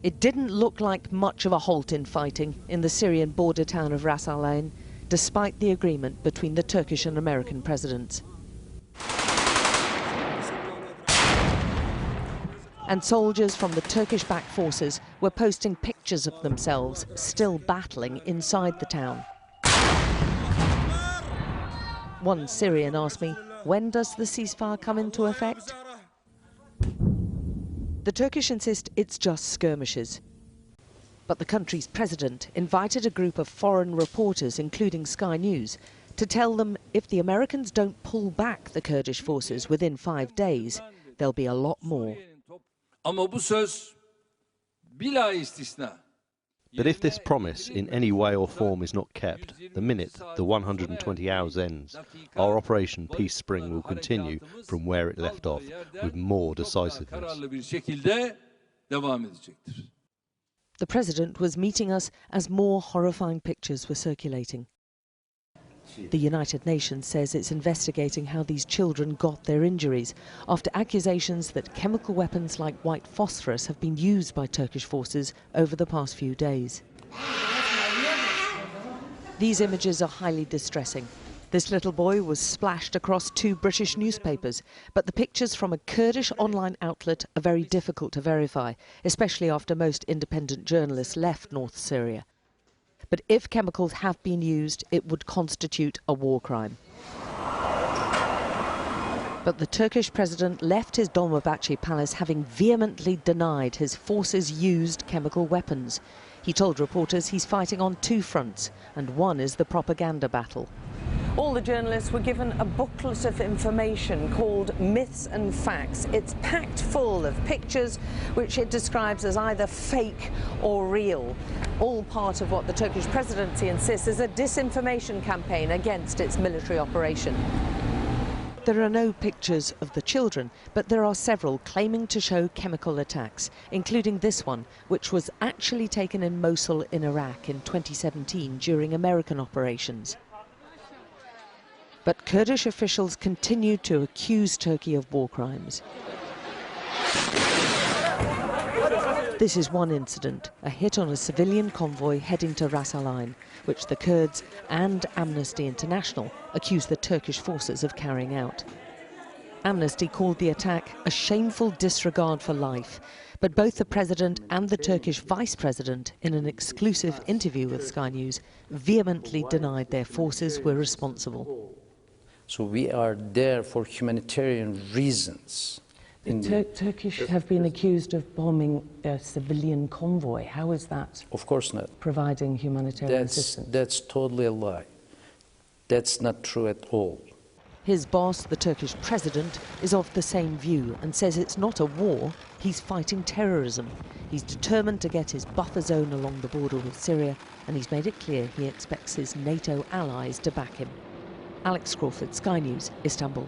It didn't look like much of a halt in fighting in the Syrian border town of Ras al-Ayn, despite the agreement between the Turkish and American presidents. And soldiers from the Turkish-backed forces were posting pictures of themselves still battling inside the town. One Syrian asked me, when does the ceasefire come into effect? The Turkish insist it's just skirmishes. But the country's president invited a group of foreign reporters, including Sky News, to tell them if the Americans don't pull back the Kurdish forces within 5 days, there'll be a lot more. But if this promise in any way or form is not kept, the minute the 120 hours ends, our Operation Peace Spring will continue from where it left off, with more decisiveness. The president was meeting us as more horrifying pictures were circulating. The United Nations says it's investigating how these children got their injuries after accusations that chemical weapons like white phosphorus have been used by Turkish forces over the past few days. These images are highly distressing. This little boy was splashed across 2 British newspapers, but the pictures from a Kurdish online outlet are very difficult to verify, especially after most independent journalists left North Syria. But if chemicals have been used, it would constitute a war crime. But the Turkish president left his Dolmabahce palace having vehemently denied his forces used chemical weapons. He told reporters he's fighting on 2 fronts, and one is the propaganda battle. All the journalists were given a booklet of information called Myths and Facts. It's packed full of pictures which it describes as either fake or real. All part of what the Turkish presidency insists is a disinformation campaign against its military operation. There are no pictures of the children, but there are several claiming to show chemical attacks, including this one, which was actually taken in Mosul in Iraq in 2017 during American operations. But Kurdish officials continue to accuse Turkey of war crimes. This is one incident, a hit on a civilian convoy heading to Ras al-Ayn, which the Kurds and Amnesty International accuse the Turkish forces of carrying out. Amnesty called the attack a shameful disregard for life, but both the president and the Turkish vice president, in an exclusive interview with Sky News, vehemently denied their forces were responsible. So we are there for humanitarian reasons. The Turkish have been accused of bombing a civilian convoy. How is that? Of course not. Providing humanitarian assistance? That's totally a lie. That's not true at all. His boss, the Turkish president, is of the same view and says it's not a war, he's fighting terrorism. He's determined to get his buffer zone along the border with Syria, and he's made it clear he expects his NATO allies to back him. Alex Crawford, Sky News, Istanbul.